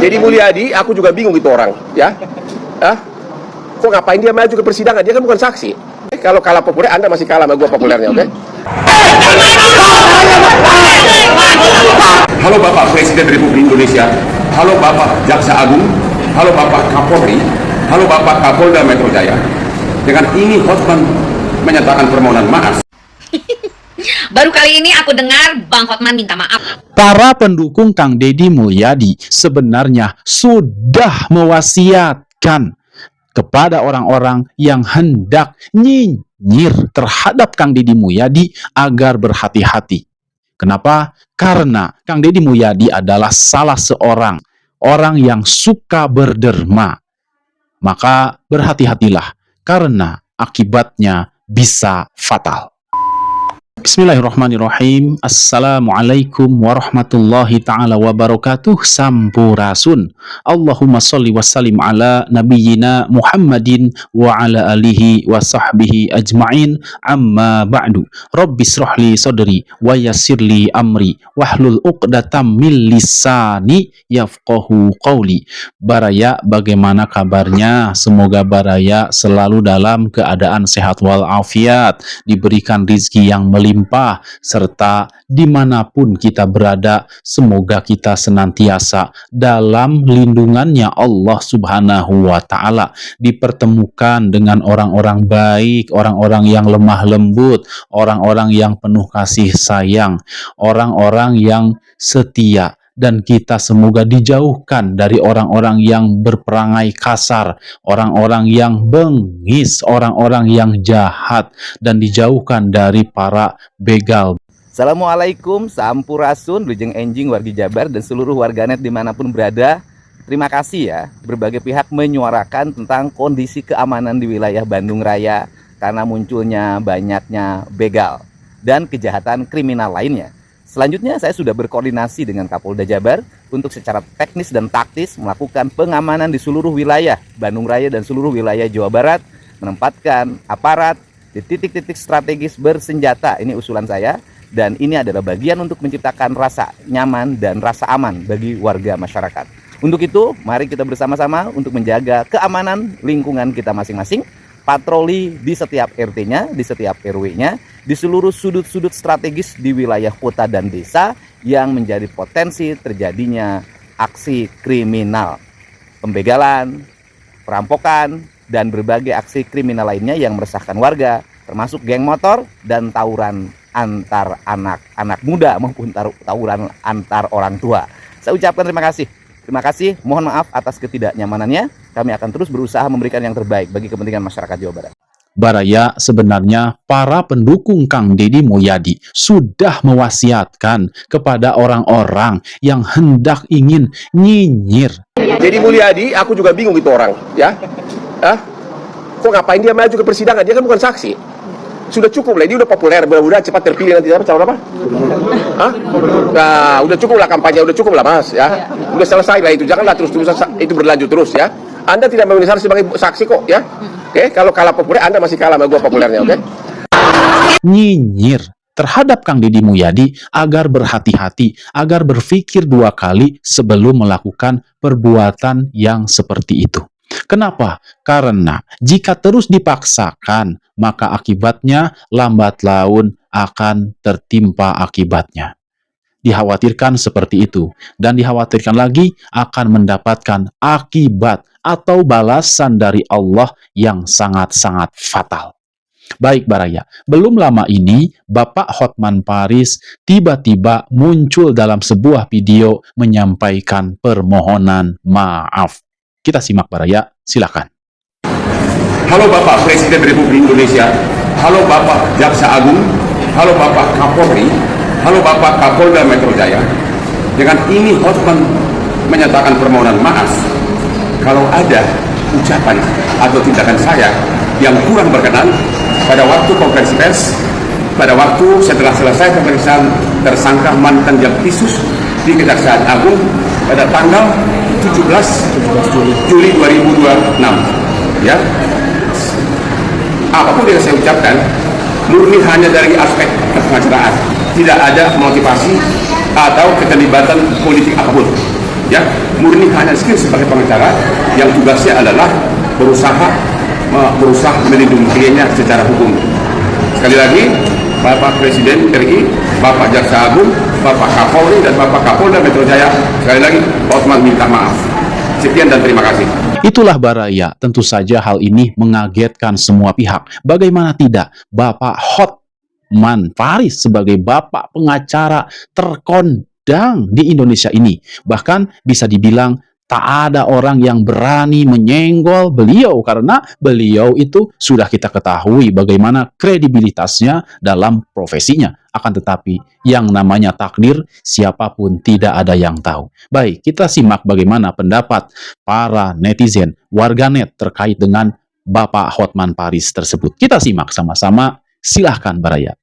Deddy Mulyadi, aku juga bingung itu orang, ya. Kok ngapain dia maju ke persidangan? Dia kan bukan saksi. Kalau kalah populer, Anda masih kalah sama gua populernya, oke? Halo Bapak Presiden Republik Indonesia, halo Bapak Jaksa Agung, halo Bapak Kapolri, halo Bapak Kapolda Metro Jaya. Dengan ini Hotman menyatakan permohonan maaf. Baru kali ini aku dengar Bang Hotman minta maaf. Para pendukung Kang Deddy Mulyadi sebenarnya sudah mewasiatkan kepada orang-orang yang hendak nyinyir terhadap Kang Deddy Mulyadi agar berhati-hati. Kenapa? Karena Kang Deddy Mulyadi adalah salah seorang orang yang suka berderma. Maka berhati-hatilah karena akibatnya bisa fatal. Bismillahirrahmanirrahim. Assalamualaikum warahmatullahi ta'ala wabarakatuh. Sampurasun. Allahumma salli wa sallim ala nabiyyina Muhammadin wa ala alihi wa sahbihi ajma'in. Amma ba'du. Rabbi srahli sadri wa yassirli amri wahlul uqdatam min lisani yafqahu qawli. Baraya, bagaimana kabarnya? Semoga Baraya selalu dalam keadaan sehat walafiat, diberikan rizki yang melimpah, serta dimanapun kita berada, semoga kita senantiasa dalam lindungannya Allah Subhanahu wa Ta'ala, dipertemukan dengan orang-orang baik, orang-orang yang lemah lembut, orang-orang yang penuh kasih sayang, orang-orang yang setia. Dan kita semoga dijauhkan dari orang-orang yang berperangai kasar, orang-orang yang bengis, orang-orang yang jahat, dan dijauhkan dari para begal. Assalamualaikum, sampurasun, Lujeng Enjing, wargi Jabar, dan seluruh warganet dimanapun berada. Terima kasih ya, berbagai pihak menyuarakan tentang kondisi keamanan di wilayah Bandung Raya karena munculnya banyaknya begal dan kejahatan kriminal lainnya. Selanjutnya saya sudah berkoordinasi dengan Kapolda Jabar untuk secara teknis dan taktis melakukan pengamanan di seluruh wilayah Bandung Raya dan seluruh wilayah Jawa Barat, menempatkan aparat di titik-titik strategis bersenjata. Ini usulan saya, dan ini adalah bagian untuk menciptakan rasa nyaman dan rasa aman bagi warga masyarakat. Untuk itu, mari kita bersama-sama untuk menjaga keamanan lingkungan kita masing-masing, patroli di setiap RT-nya, di setiap RW-nya, di seluruh sudut-sudut strategis di wilayah kota dan desa yang menjadi potensi terjadinya aksi kriminal, pembegalan, perampokan, dan berbagai aksi kriminal lainnya yang meresahkan warga, termasuk geng motor dan tawuran antar anak muda maupun tawuran antar orang tua. Saya ucapkan terima kasih. Terima kasih, mohon maaf atas ketidaknyamanannya. Kami akan terus berusaha memberikan yang terbaik bagi kepentingan masyarakat Jawa Barat. Baraya, sebenarnya para pendukung Kang Deddy Mulyadi sudah mewasiatkan kepada orang-orang yang hendak ingin nyinyir. Deddy Mulyadi, aku juga bingung itu orang, ya. Kok ngapain dia maju ke persidangan? Dia kan bukan saksi. Sudah cukup lah, dia udah populer, mudah-mudahan cepat terpilih nanti. Calon apa? Nah, udah cukup lah kampanye, udah cukup lah Mas, ya. Udah selesai lah itu, janganlah terus-terusan itu berlanjut terus, ya. Anda tidak memenuhi syarat sebagai saksi kok, ya. Oke, kalau kalah populer, Anda masih kalah sama gua populernya, oke? Nyinyir terhadap Kang Deddy Mulyadi agar berhati-hati, agar berpikir dua kali sebelum melakukan perbuatan yang seperti itu. Kenapa? Karena jika terus dipaksakan, maka akibatnya lambat laun akan tertimpa akibatnya. Dikhawatirkan seperti itu, dan dikhawatirkan lagi akan mendapatkan akibat atau balasan dari Allah yang sangat-sangat fatal. Baik Baraya, belum lama ini Bapak Hotman Paris tiba-tiba muncul dalam sebuah video menyampaikan permohonan maaf. Kita simak Baraya, silakan. Halo Bapak Presiden Republik Indonesia, halo Bapak Jaksa Agung, halo Bapak Kapolri, halo Bapak Kapolda Metro Jaya. Dengan ini Hotman menyatakan permohonan maaf kalau ada ucapan atau tindakan saya yang kurang berkenan pada waktu konferensi pers, pada waktu setelah selesai pemeriksaan tersangka mantan Jaktisus di Kejaksaan Agung pada tanggal 17 Juli 2026. Ya, apapun yang saya ucapkan murni hanya dari aspek kepengacaraan, tidak ada motivasi atau keterlibatan politik apapun. Ya, murni hanya skill sebagai pengacara yang tugasnya adalah berusaha melindungi kliennya secara hukum. Sekali lagi, Bapak Presiden RI, Bapak Jaksa Agung, Bapak Kapolri, dan Bapak Kapolda Metro Jaya, sekali lagi Hotman minta maaf. Sekian dan terima kasih. Itulah Baraya. Tentu saja hal ini mengagetkan semua pihak. Bagaimana tidak, Bapak Hotman Paris sebagai bapak pengacara terkondang di Indonesia ini. Bahkan bisa dibilang tak ada orang yang berani menyenggol beliau karena beliau itu sudah kita ketahui bagaimana kredibilitasnya dalam profesinya. Akan tetapi yang namanya takdir siapapun tidak ada yang tahu. Baik, kita simak bagaimana pendapat para netizen, warganet terkait dengan Bapak Hotman Paris tersebut. Kita simak sama-sama. Silahkan Baraya.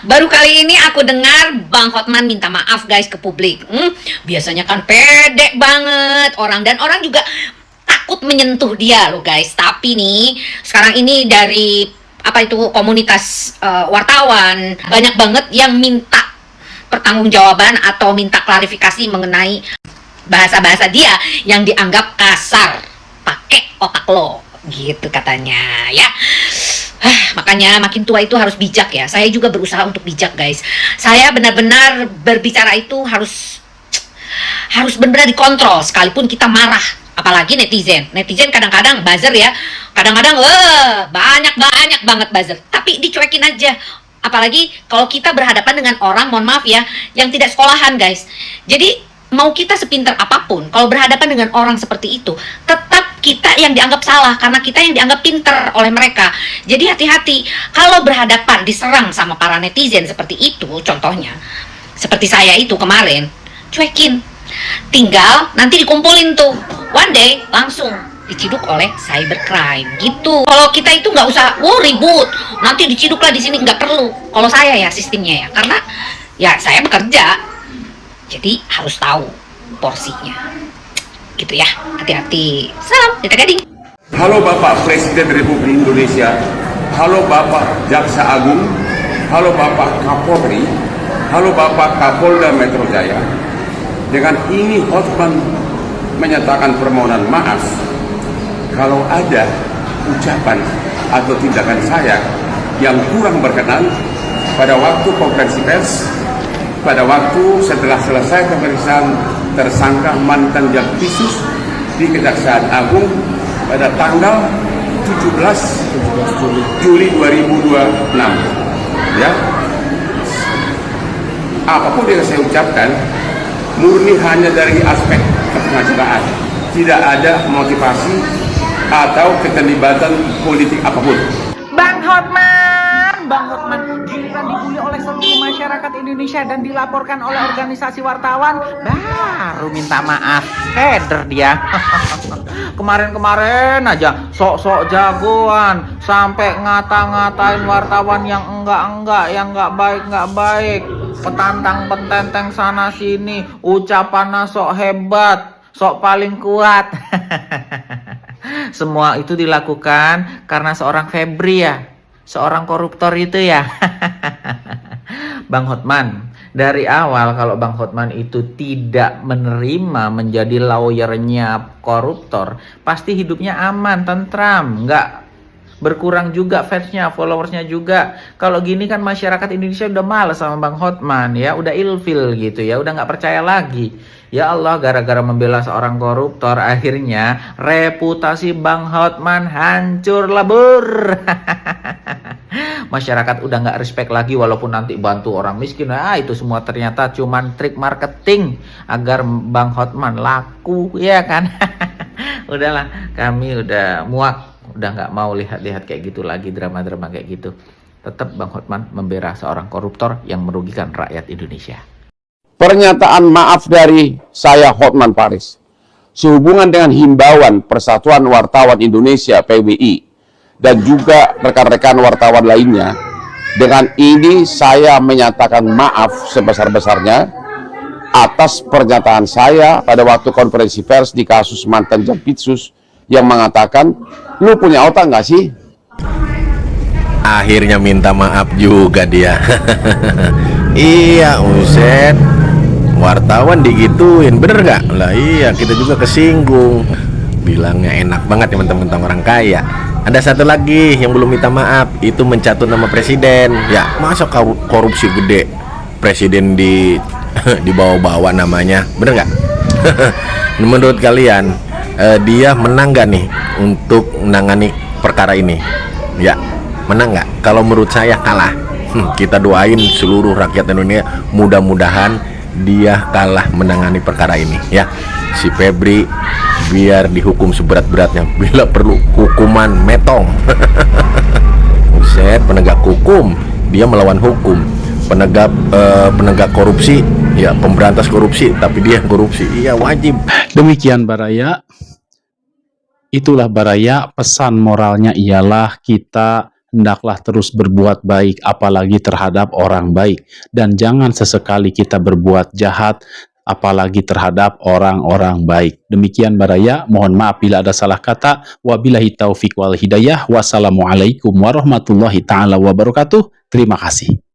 Baru kali ini aku dengar Bang Hotman minta maaf guys ke publik. Biasanya kan pede banget orang, dan orang juga takut menyentuh dia loh guys. Tapi nih sekarang ini dari komunitas wartawan banyak banget yang minta pertanggungjawaban atau minta klarifikasi mengenai bahasa-bahasa dia yang dianggap kasar. Pakai otak lo gitu katanya ya. Makanya makin tua itu harus bijak ya. Saya juga berusaha untuk bijak guys. Saya benar-benar berbicara itu harus benar-benar dikontrol sekalipun kita marah. Apalagi netizen kadang-kadang buzzer ya. Kadang-kadang banyak banget buzzer. Tapi dicuekin aja. Apalagi kalau kita berhadapan dengan orang, mohon maaf ya, yang tidak sekolahan guys. Jadi mau kita sepintar apapun, kalau berhadapan dengan orang seperti itu, tetap kita yang dianggap salah karena kita yang dianggap pinter oleh mereka. Jadi hati-hati kalau berhadapan diserang sama para netizen seperti itu, contohnya seperti saya itu kemarin, cuekin. Tinggal nanti dikumpulin tuh, one day langsung diciduk oleh cybercrime gitu. Kalau kita itu nggak usah ribut, nanti diciduk lah di sini, nggak perlu. Kalau saya ya sistemnya ya, karena ya saya bekerja. Jadi harus tahu porsinya. Gitu ya. Hati-hati. Salam, Tita Gading. Halo Bapak Presiden Republik Indonesia. Halo Bapak Jaksa Agung. Halo Bapak Kapolri. Halo Bapak Kapolda Metro Jaya. Dengan ini Hotman menyatakan permohonan maaf kalau ada ucapan atau tindakan saya yang kurang berkenan pada waktu konferensi pers, pada waktu setelah selesai pemeriksaan tersangka mantan Jampitsus di Kejaksaan Agung pada tanggal 17 Juli 2026. Ya, apapun yang saya ucapkan murni hanya dari aspek kepengacaraan, tidak ada motivasi atau keterlibatan politik apapun. Bang Hotman giliran dibully oleh seluruh masyarakat Indonesia dan dilaporkan oleh organisasi wartawan, baru minta maaf. Keder dia. Kemarin aja sok-sok jagoan, sampai ngata-ngatain wartawan yang enggak, yang enggak baik, petantang-petenteng sana sini, ucapannya sok hebat, sok paling kuat. Semua itu dilakukan karena seorang Febri ya, seorang koruptor itu ya. Bang Hotman, dari awal kalau Bang Hotman itu tidak menerima menjadi lawyernya koruptor, pasti hidupnya aman, tentram, nggak berkurang juga fansnya, followersnya juga. Kalau gini kan masyarakat Indonesia udah males sama Bang Hotman ya, udah ilfil gitu ya, udah nggak percaya lagi. Ya Allah, gara-gara membela seorang koruptor, akhirnya reputasi Bang Hotman hancur lebur. Masyarakat udah nggak respect lagi, walaupun nanti bantu orang miskin. Itu semua ternyata cuman trik marketing agar Bang Hotman laku, ya kan? Udahlah, kami udah muak, udah nggak mau lihat-lihat kayak gitu lagi, drama-drama kayak gitu. Tetap Bang Hotman membela seorang koruptor yang merugikan rakyat Indonesia. Pernyataan maaf dari saya Hotman Paris sehubungan dengan himbauan Persatuan Wartawan Indonesia PWI dan juga rekan-rekan wartawan lainnya. Dengan ini saya menyatakan maaf sebesar-besarnya atas pernyataan saya pada waktu konferensi pers di kasus mantan Jampitsus yang mengatakan, lu punya otak nggak sih? Akhirnya minta maaf juga dia. Iya, Uset. wartawan digituin, bener gak? Lah iya, kita juga kesinggung. Bilangnya enak banget ya mentang-mentang orang kaya. Ada satu lagi yang belum minta maaf, itu mencatut nama presiden. Ya masa korupsi gede presiden dibawa-bawa namanya, bener gak? Menurut kalian dia menang gak nih untuk menangani perkara ini? Ya menang gak? Kalau menurut saya kalah. Kita doain seluruh rakyat Indonesia, mudah-mudahan dia kalah menangani perkara ini ya. Si Febri biar dihukum seberat-beratnya, bila perlu hukuman metong. Buset, penegak hukum dia melawan hukum, penegak korupsi ya, pemberantas korupsi, tapi dia korupsi, iya wajib. Demikian Baraya. Itulah Baraya, pesan moralnya ialah kita hendaklah terus berbuat baik, apalagi terhadap orang baik, dan jangan sesekali kita berbuat jahat, apalagi terhadap orang-orang baik. Demikian Baraya, mohon maaf bila ada salah kata. Wabillahi taufiq wal hidayah. Wassalamualaikum warahmatullahi taala wabarakatuh. Terima kasih.